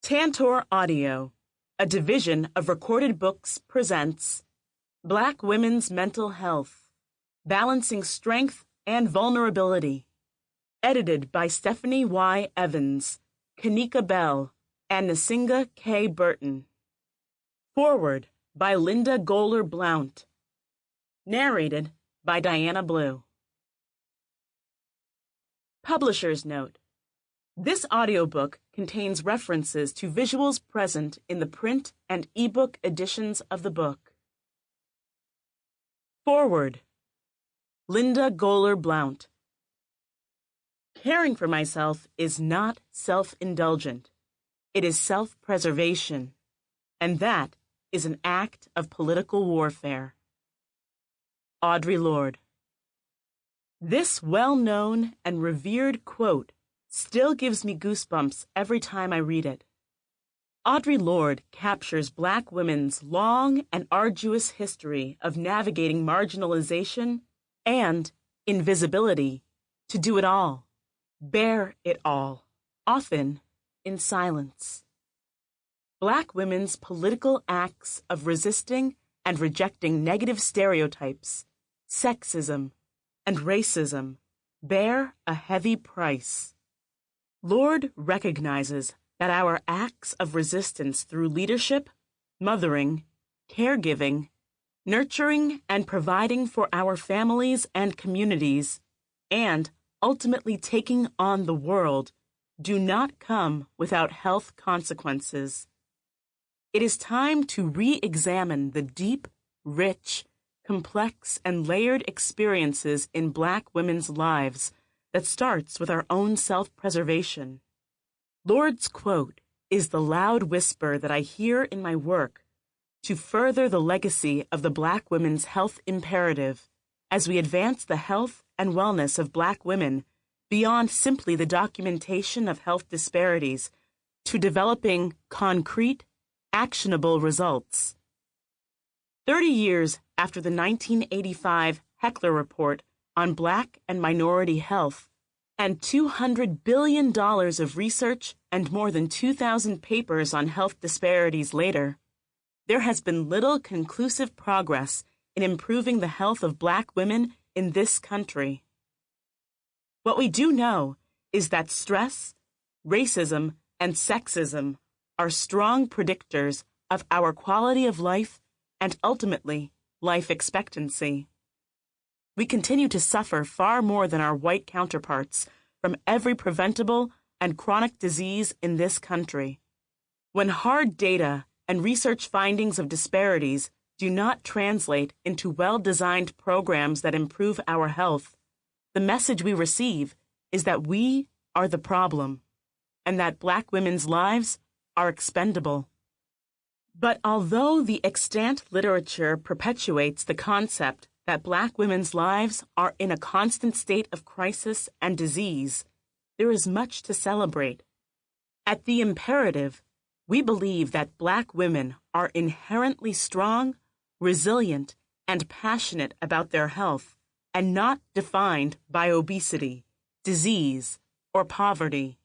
Tantor Audio, a division of Recorded Books, presents Black Women's Mental Health, Balancing Strength and Vulnerability, edited by Stephanie Y. Evans, Kanika Bell, and Nasinga K. Burton. Forward by Linda Goler Blount. Narrated by Diana Blue. Publisher's Note. This audiobook contains references to visuals present in the print and ebook editions of the book. Forward. Linda Goler Blount. Caring for myself is not self-indulgent. It is self-preservation, and that is an act of political warfare. Audre Lorde. This well-known and revered quote still gives me goosebumps every time I read it. Audre Lorde captures Black women's long and arduous history of navigating marginalization and invisibility to do it all, bear it all, often in silence. Black women's political acts of resisting and rejecting negative stereotypes, sexism, and racism bear a heavy price. Lorde recognizes that our acts of resistance through leadership, mothering, caregiving, nurturing and providing for our families and communities, and ultimately taking on the world, do not come without health consequences. It is time to re-examine the deep, rich, complex, and layered experiences in Black women's lives that starts with our own self-preservation. Lorde's quote is the loud whisper that I hear in my work to further the legacy of the Black women's health imperative as we advance the health and wellness of Black women beyond simply the documentation of health disparities to developing concrete, actionable results. 30 years after the 1985 Heckler Report on Black and minority health, and $200 billion of research and more than 2,000 papers on health disparities later, there has been little conclusive progress in improving the health of Black women in this country. What we do know is that stress, racism, and sexism are strong predictors of our quality of life and ultimately life expectancy. We continue to suffer far more than our white counterparts from every preventable and chronic disease in this country. When hard data and research findings of disparities do not translate into well-designed programs that improve our health, the message we receive is that we are the problem and that Black women's lives are expendable. But although the extant literature perpetuates the concept that Black women's lives are in a constant state of crisis and disease, there is much to celebrate. At The Imperative, we believe that Black women are inherently strong, resilient, and passionate about their health, and not defined by obesity, disease, or poverty.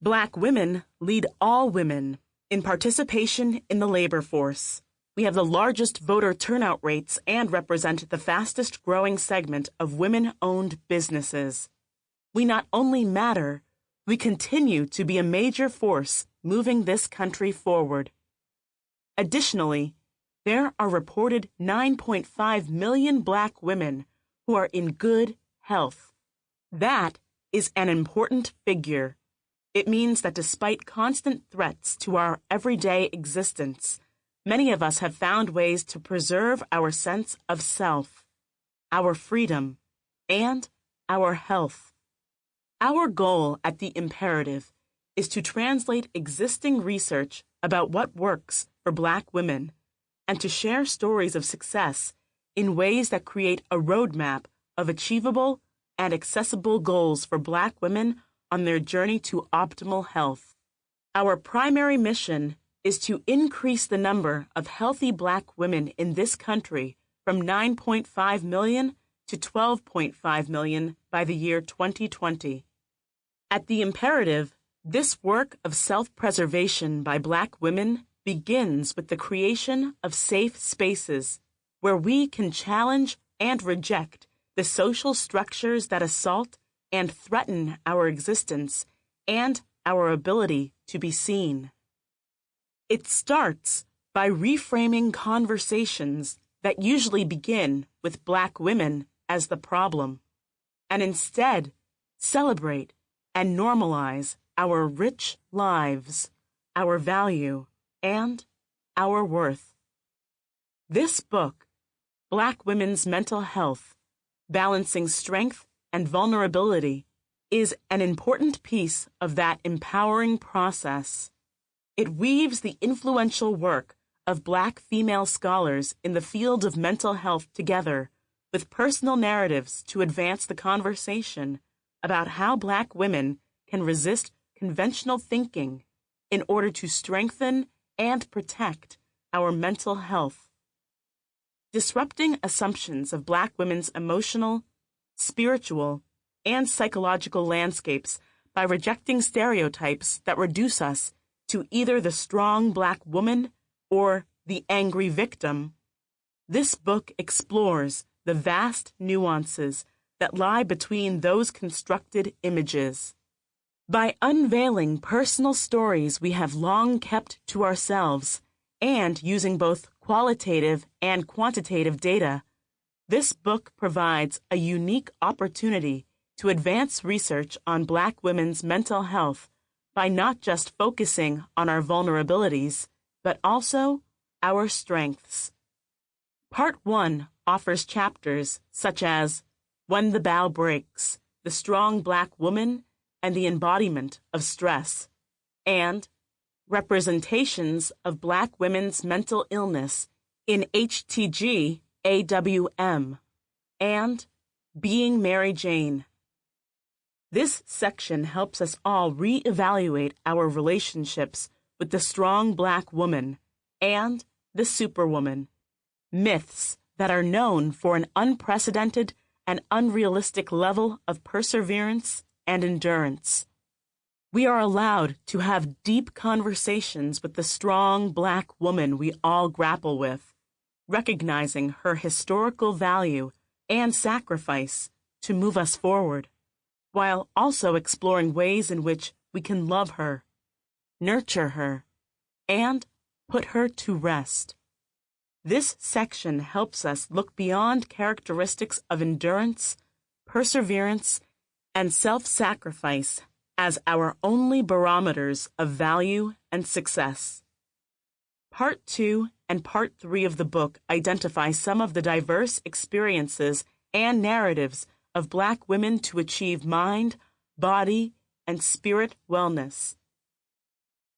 Black women lead all women in participation in the labor force. We have the largest voter turnout rates and represent the fastest growing segment of women-owned businesses. We not only matter, we continue to be a major force moving this country forward. Additionally, there are reported 9.5 million Black women who are in good health. That is an important figure. It means that despite constant threats to our everyday existence, many of us have found ways to preserve our sense of self, our freedom, and our health. Our goal at The Imperative is to translate existing research about what works for Black women and to share stories of success in ways that create a roadmap of achievable and accessible goals for Black women on their journey to optimal health. Our primary mission is to increase the number of healthy Black women in this country from 9.5 million to 12.5 million by the year 2020. At The Imperative, This work of self-preservation by Black women begins with the creation of safe spaces where we can challenge and reject the social structures that assault and threaten our existence and our ability to be seen. It starts by reframing conversations that usually begin with Black women as the problem, and instead celebrate and normalize our rich lives, our value, and our worth. This book, Black Women's Mental Health, Balancing Strength and Vulnerability, is an important piece of that empowering process. It weaves the influential work of Black female scholars in the field of mental health together with personal narratives to advance the conversation about how Black women can resist conventional thinking in order to strengthen and protect our mental health. Disrupting assumptions of Black women's emotional, spiritual, and psychological landscapes by rejecting stereotypes that reduce us to either the strong Black woman or the angry victim. This book explores the vast nuances that lie between those constructed images. By unveiling personal stories we have long kept to ourselves and using both qualitative and quantitative data, this book provides a unique opportunity to advance research on Black women's mental health by not just focusing on our vulnerabilities, but also our strengths. Part 1 offers chapters such as When the Bow Breaks, The Strong Black Woman, and the Embodiment of Stress, and Representations of Black Women's Mental Illness in HTG AWM, and Being Mary Jane. This section helps us all reevaluate our relationships with the strong Black woman and the superwoman, myths that are known for an unprecedented and unrealistic level of perseverance and endurance. We are allowed to have deep conversations with the strong Black woman we all grapple with, recognizing her historical value and sacrifice to move us forward, while also exploring ways in which we can love her, nurture her, and put her to rest. This section helps us look beyond characteristics of endurance, perseverance, and self-sacrifice as our only barometers of value and success. Part 2 and Part 3 of the book identify some of the diverse experiences and narratives of Black women to achieve mind, body, and spirit wellness.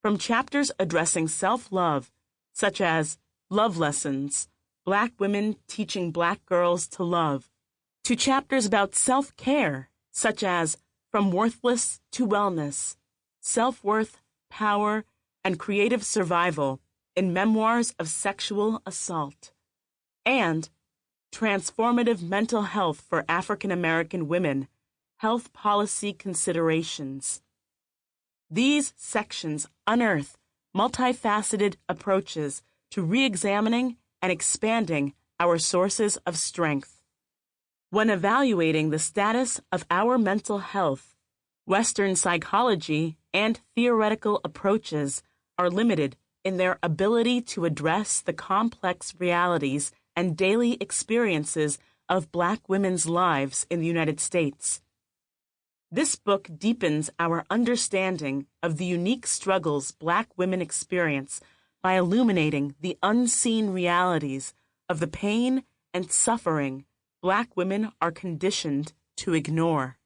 From chapters addressing self-love, such as Love Lessons, Black Women Teaching Black Girls to Love, to chapters about self-care, such as From Worthless to Wellness, Self-Worth, Power, and Creative Survival in Memoirs of Sexual Assault, and Transformative Mental Health for African American Women, Health Policy Considerations. These sections unearth multifaceted approaches to re-examining and expanding our sources of strength. When evaluating the status of our mental health, Western psychology and theoretical approaches are limited in their ability to address the complex realities and daily experiences of Black women's lives in the United States. This book deepens our understanding of the unique struggles Black women experience by illuminating the unseen realities of the pain and suffering Black women are conditioned to ignore.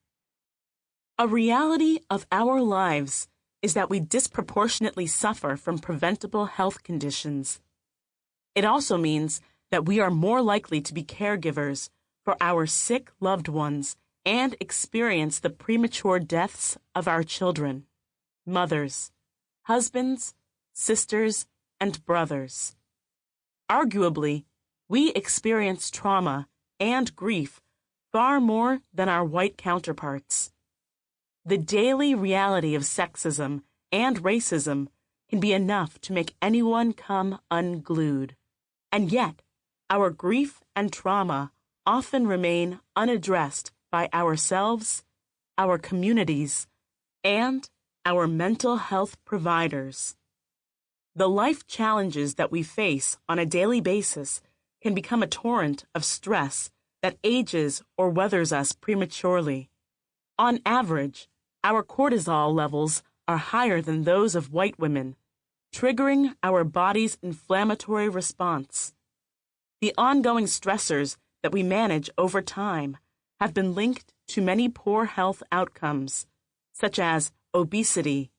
A reality of our lives is that we disproportionately suffer from preventable health conditions. It also means that we are more likely to be caregivers for our sick loved ones and experience the premature deaths of our children, mothers, husbands, sisters, and brothers. Arguably, we experience trauma and grief far more than our white counterparts. The daily reality of sexism and racism can be enough to make anyone come unglued. And yet, our grief and trauma often remain unaddressed by ourselves, our communities, and our mental health providers. The life challenges that we face on a daily basis can become a torrent of stress that ages or weathers us prematurely. On average, our cortisol levels are higher than those of white women, triggering our body's inflammatory response. The ongoing stressors that we manage over time have been linked to many poor health outcomes, such as obesity,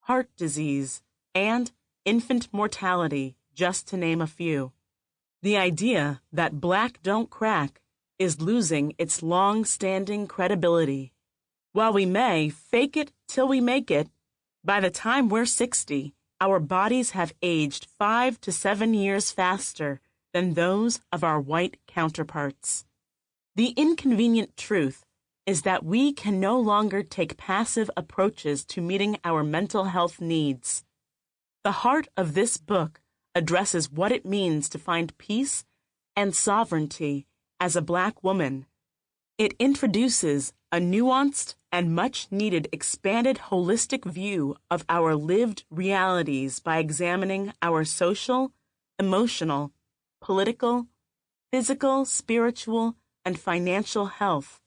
heart disease, and infant mortality, just to name a few. The idea that Black don't crack is losing its long-standing credibility. While we may fake it till we make it, by the time we're 60, our bodies have aged 5 to 7 years faster than those of our white counterparts. The inconvenient truth is that we can no longer take passive approaches to meeting our mental health needs. The heart of this book addresses what it means to find peace and sovereignty as a Black woman. It introduces a nuanced and much-needed expanded holistic view of our lived realities by examining our social, emotional, political, physical, spiritual, and financial health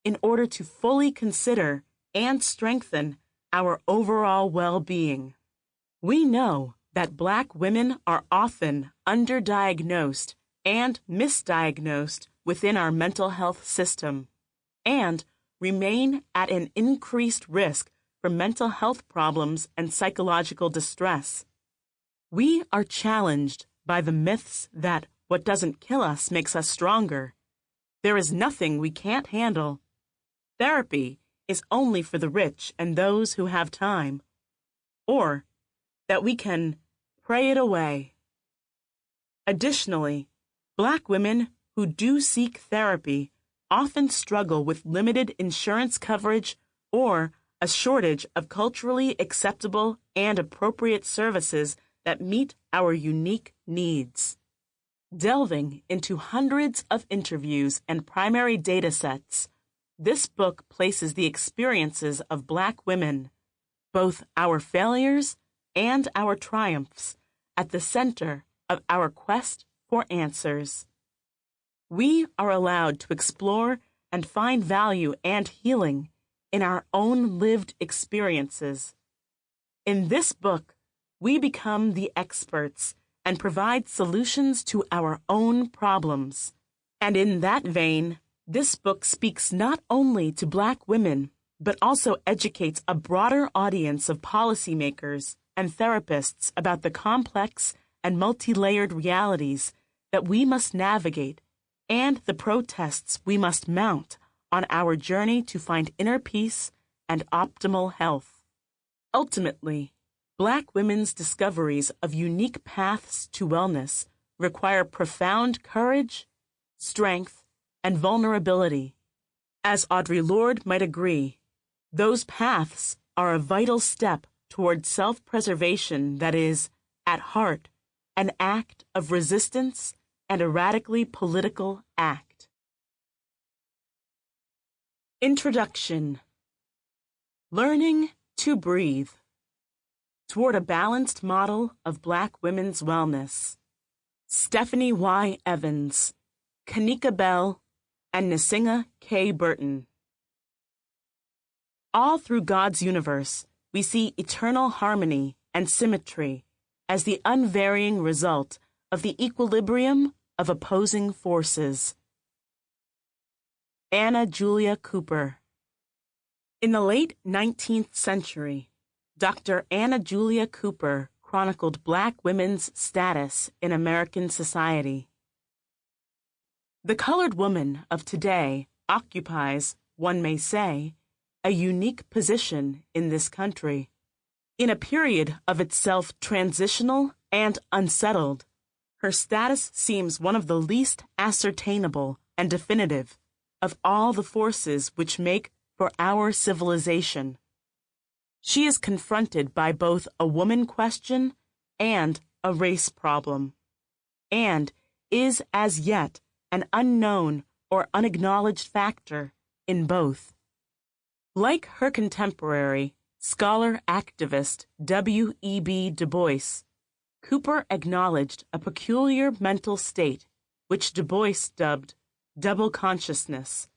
in order to fully consider and strengthen our overall well-being. We know that Black women are often underdiagnosed and misdiagnosed within our mental health system, and remain at an increased risk for mental health problems and psychological distress. We are challenged by the myths that what doesn't kill us makes us stronger. There is nothing we can't handle. Therapy is only for the rich and those who have time. Or that we can pray it away. Additionally, Black women who do seek therapy often struggle with limited insurance coverage or a shortage of culturally acceptable and appropriate services that meet our unique needs. Delving into hundreds of interviews and primary data sets, this book places the experiences of Black women, both our failures and our triumphs, at the center of our quest for answers. We are allowed to explore and find value and healing in our own lived experiences. In this book, we become the experts and provide solutions to our own problems. And in that vein, this book speaks not only to Black women, but also educates a broader audience of policymakers and therapists about the complex and multi-layered realities that we must navigate and the protests we must mount on our journey to find inner peace and optimal health. Ultimately, Black women's discoveries of unique paths to wellness require profound courage, strength, and vulnerability. As Audre Lorde might agree, those paths are a vital step toward self-preservation that is, at heart, an act of resistance and a radically political act. Introduction. Learning to breathe. Toward a balanced model of Black women's wellness. Stephanie Y. Evans, Kanika Bell, and Nsinga K. Burton. All through God's universe, we see eternal harmony and symmetry as the unvarying result of the equilibrium of opposing forces. Anna Julia Cooper. In the late 19th century, Dr. Anna Julia Cooper chronicled Black women's status in American society. The colored woman of today occupies, one may say, a unique position in this country. In a period of itself transitional and unsettled, her status seems one of the least ascertainable and definitive of all the forces which make for our civilization. She is confronted by both a woman question and a race problem, and is as yet an unknown or unacknowledged factor in both. Like her contemporary, scholar-activist W.E.B. Du Bois, Cooper acknowledged a peculiar mental state which Du Bois dubbed double consciousness,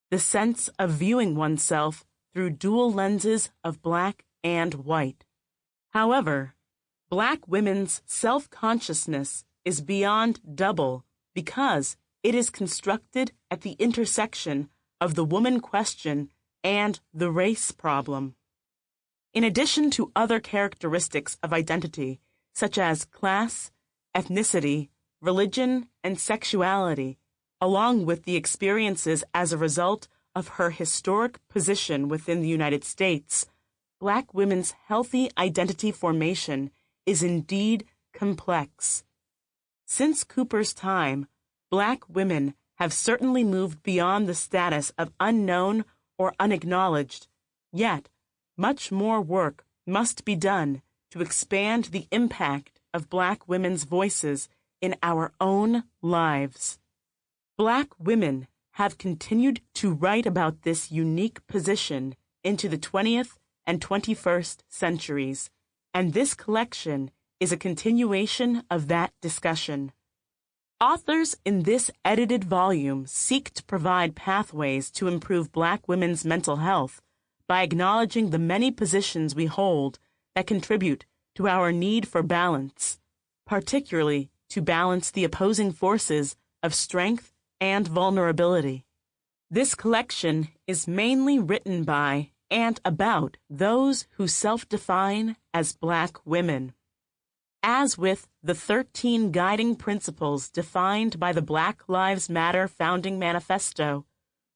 the sense of viewing oneself through dual lenses of black and white. However, black women's self-consciousness is beyond double because it is constructed at the intersection of the woman question and the race problem. In addition to other characteristics of identity, such as class, ethnicity, religion, and sexuality, along with the experiences as a result of her historic position within the United States, black women's healthy identity formation is indeed complex. Since Cooper's time, black women have certainly moved beyond the status of unknown or unacknowledged, yet much more work must be done to expand the impact of black women's voices in our own lives. Black women have continued to write about this unique position into the 20th and 21st centuries, and this collection is a continuation of that discussion. Authors in this edited volume seek to provide pathways to improve black women's mental health by acknowledging the many positions we hold that contribute to our need for balance, particularly to balance the opposing forces of strength and vulnerability. This collection is mainly written by and about those who self-define as black women. As with the 13 guiding principles defined by the Black Lives Matter Founding Manifesto,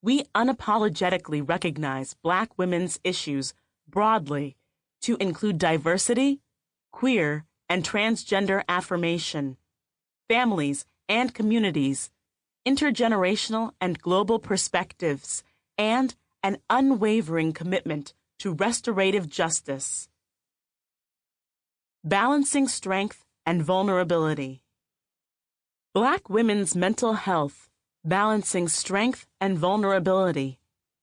we unapologetically recognize black women's issues broadly to include diversity, queer and transgender affirmation, families and communities, intergenerational and global perspectives, and an unwavering commitment to restorative justice. Balancing strength and vulnerability. Black women's mental health, balancing strength and vulnerability,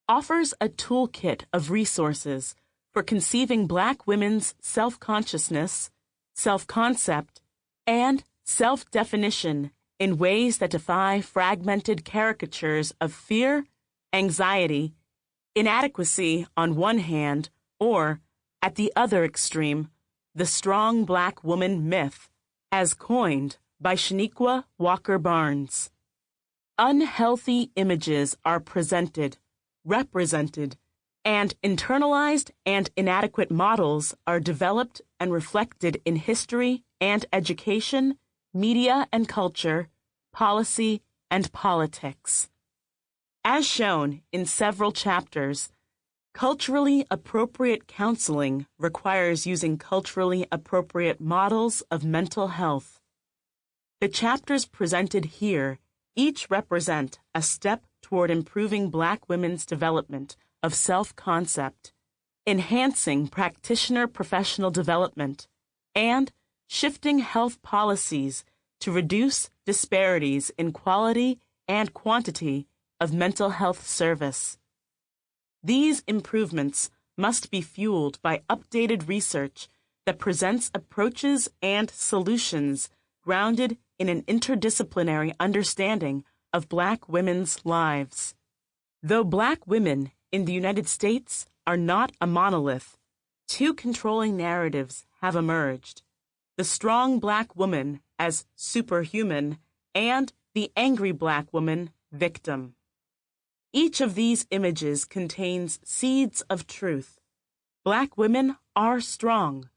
offers a toolkit of resources for conceiving black women's self-consciousness, self-concept, and self-definition in ways that defy fragmented caricatures of fear, anxiety, inadequacy on one hand, or, at the other extreme, the strong black woman myth, as coined by Shaniqua Walker Barnes. Unhealthy images are presented, represented, and internalized and inadequate models are developed and reflected in history and education, media and culture, policy, and politics. As shown in several chapters, culturally appropriate counseling requires using culturally appropriate models of mental health. The chapters presented here each represent a step toward improving black women's development of self-concept, enhancing practitioner professional development, and shifting health policies to reduce disparities in quality and quantity of mental health service. These improvements must be fueled by updated research that presents approaches and solutions grounded in an interdisciplinary understanding of black women's lives. Though black women in the United States are not a monolith, two controlling narratives have emerged: the strong black woman as superhuman and the angry black woman victim. Each of these images contains seeds of truth. Black women are strong.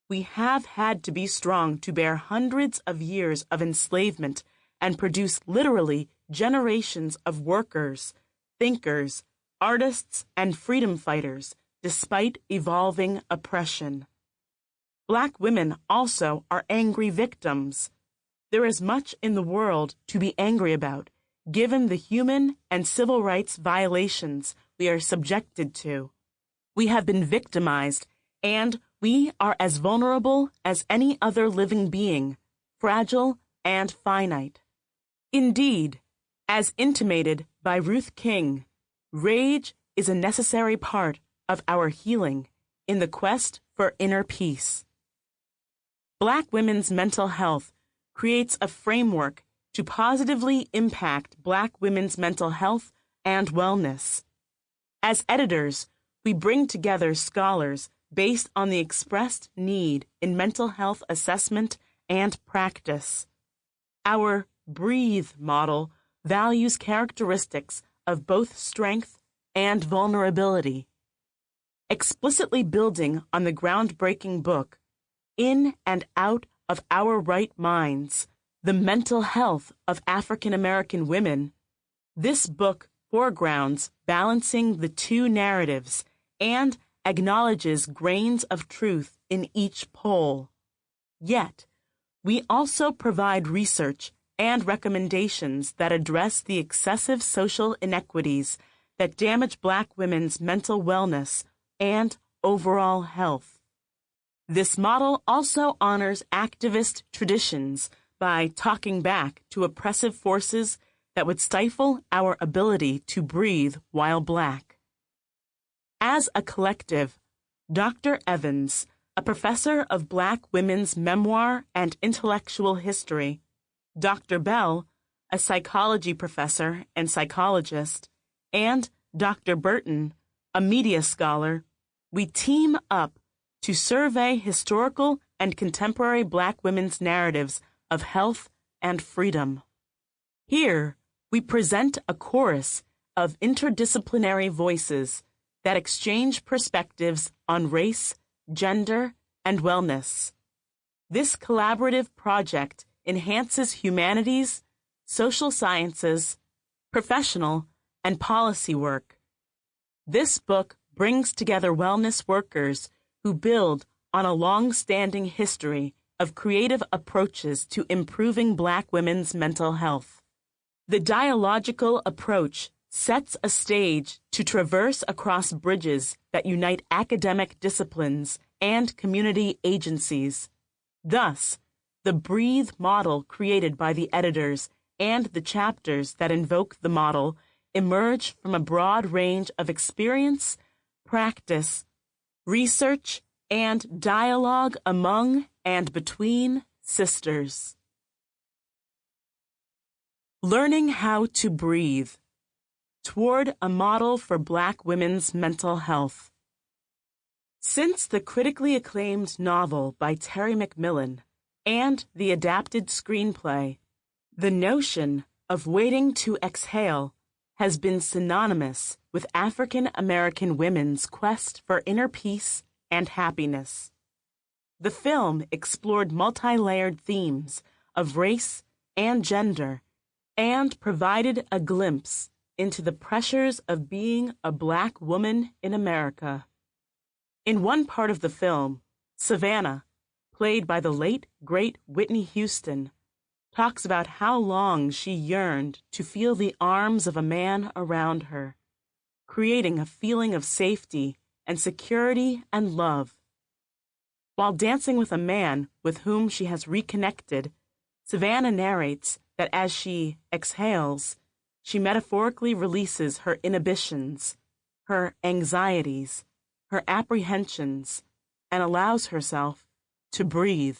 We have had to be strong to bear hundreds of years of enslavement and produce literally generations of workers, thinkers, artists, and freedom fighters, despite evolving oppression. Black women also are angry victims. There is much in the world to be angry about, given the human and civil rights violations we are subjected to. We have been victimized, and we are as vulnerable as any other living being, fragile and finite. Indeed, as intimated by Ruth King, rage is a necessary part of our healing in the quest for inner peace. Black women's mental health creates a framework to positively impact Black women's mental health and wellness. As editors, we bring together scholars based on the expressed need in mental health assessment and practice. Our Breathe model values characteristics of both strength and vulnerability. Explicitly building on the groundbreaking book, In and Out of Our Right Minds, The Mental Health of African American Women, this book foregrounds balancing the two narratives and acknowledges grains of truth in each pole. Yet, we also provide research and recommendations that address the excessive social inequities that damage Black women's mental wellness and overall health. This model also honors activist traditions by talking back to oppressive forces that would stifle our ability to breathe while Black. As a collective, Dr. Evans, a professor of Black women's memoir and intellectual history, Dr. Bell, a psychology professor and psychologist, and Dr. Burton, a media scholar, we team up to survey historical and contemporary Black women's narratives of health and freedom. Here, we present a chorus of interdisciplinary voices that exchange perspectives on race, gender, and wellness. This collaborative project enhances humanities, social sciences, professional, and policy work. This book brings together wellness workers who build on a long-standing history of creative approaches to improving Black women's mental health. The dialogical approach sets a stage to traverse across bridges that unite academic disciplines and community agencies. Thus, the Breathe model created by the editors and the chapters that invoke the model emerge from a broad range of experience, practice, research, and dialogue among and between sisters. Learning how to breathe toward a model for Black women's mental health. Since the critically acclaimed novel by Terry McMillan and the adapted screenplay, the notion of waiting to exhale has been synonymous with African American women's quest for inner peace and happiness. The film explored multi-layered themes of race and gender and provided a glimpse into the pressures of being a Black woman in America. In one part of the film, Savannah, played by the late, great Whitney Houston, talks about how long she yearned to feel the arms of a man around her, creating a feeling of safety and security and love. While dancing with a man with whom she has reconnected, Savannah narrates that as she exhales, she metaphorically releases her inhibitions, her anxieties, her apprehensions, and allows herself to breathe.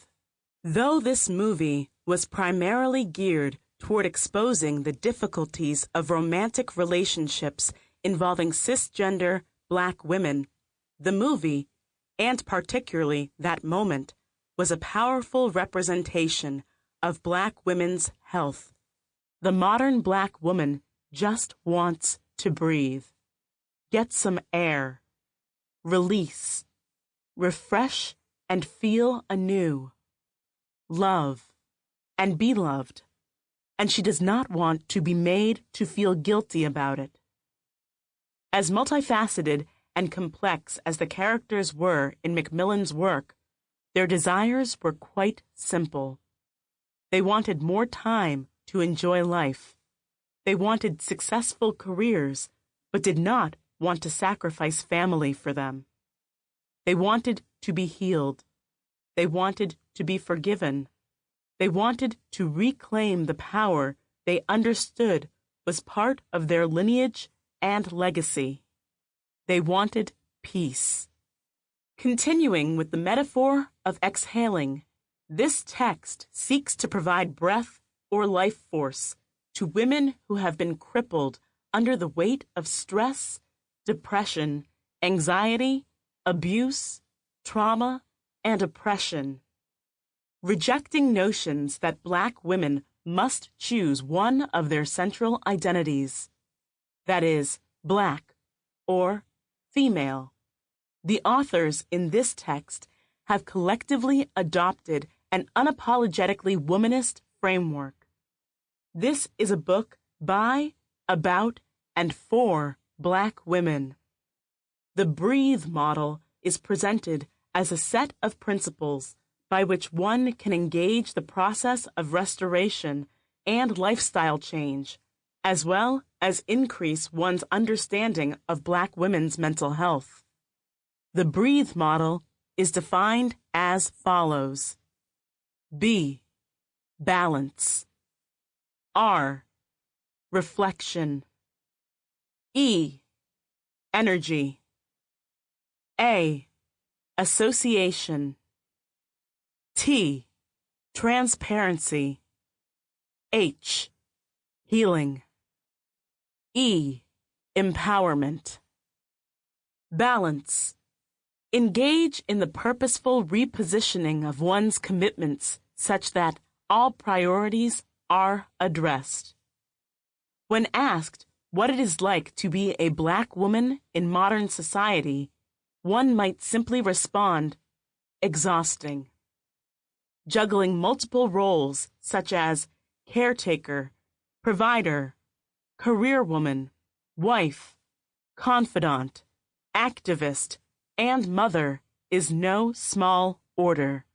Though this movie was primarily geared toward exposing the difficulties of romantic relationships involving cisgender Black women, the movie, and particularly that moment, was a powerful representation of Black women's health. The modern Black woman just wants to breathe, get some air, release, refresh and feel anew, love, and be loved, and she does not want to be made to feel guilty about it. As multifaceted and complex as the characters were in McMillan's work, their desires were quite simple. They wanted more time to enjoy life. They wanted successful careers, but did not want to sacrifice family for them. They wanted to be healed. They wanted to be forgiven. They wanted to reclaim the power they understood was part of their lineage and legacy. They wanted peace. Continuing with the metaphor of exhaling, this text seeks to provide breath or life force to women who have been crippled under the weight of stress, depression, anxiety, abuse, trauma, and oppression. Rejecting notions that Black women must choose one of their central identities, that is, Black or female. The authors in this text have collectively adopted an unapologetically womanist framework. This is a book by, about, and for Black women. The Breathe model is presented as a set of principles by which one can engage the process of restoration and lifestyle change, as well as increase one's understanding of Black women's mental health. The Breathe model is defined as follows. B. Balance. R. Reflection. E. Energy. A. Association. T. Transparency. H. Healing. E. Empowerment. Balance. Engage in the purposeful repositioning of one's commitments such that all priorities are addressed. When asked what it is like to be a Black woman in modern society, one might simply respond, exhausting. Juggling multiple roles such as caretaker, provider, career woman, wife, confidant, activist, and mother is no small order.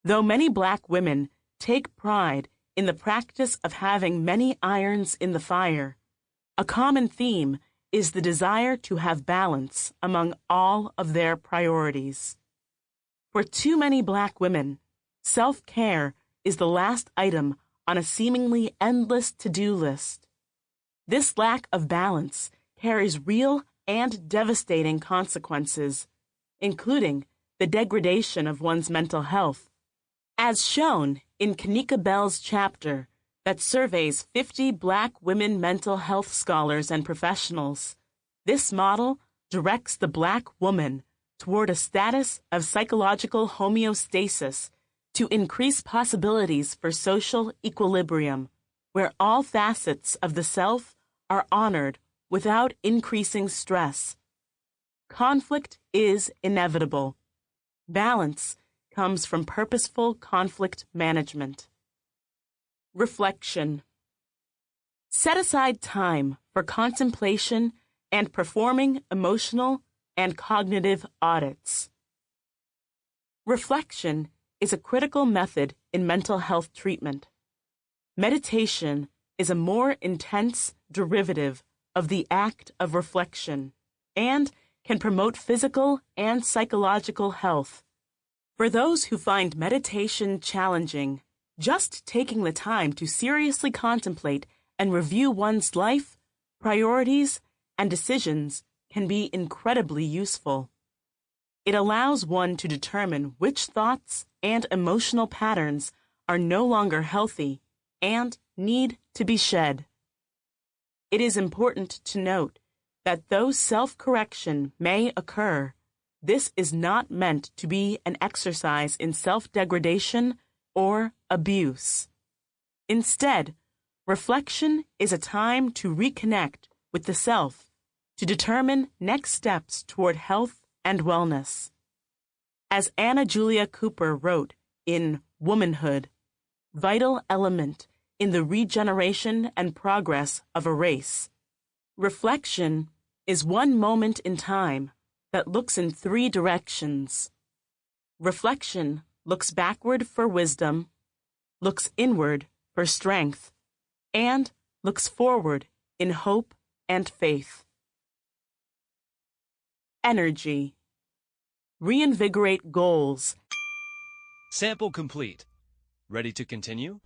Though many Black women take pride in the practice of having many irons in the fire, a common theme is the desire to have balance among all of their priorities. For too many Black women, self-care is the last item on a seemingly endless to-do list. This lack of balance carries real and devastating consequences, including the degradation of one's mental health. As shown in Kanika Bell's chapter that surveys 50 Black women mental health scholars and professionals, this model directs the Black woman toward a status of psychological homeostasis to increase possibilities for social equilibrium, where all facets of the self are honored without increasing stress. Conflict is inevitable. Balance comes from purposeful conflict management. Reflection. Set aside time for contemplation and performing emotional and cognitive audits. Reflection is a critical method in mental health treatment. Meditation is a more intense derivative of the act of reflection and can promote physical and psychological health. For those who find meditation challenging, just taking the time to seriously contemplate and review one's life, priorities, and decisions can be incredibly useful. It allows one to determine which thoughts and emotional patterns are no longer healthy and need to be shed. It is important to note that though self-correction may occur, this is not meant to be an exercise in self-degradation or abuse. Instead, reflection is a time to reconnect with the self, to determine next steps toward health and wellness. As Anna Julia Cooper wrote in Womanhood, vital element in the regeneration and progress of a race, reflection is one moment in time that looks in three directions. Reflection looks backward for wisdom, looks inward for strength, and looks forward in hope and faith. Energy. Reinvigorate goals. Sample complete. Ready to continue?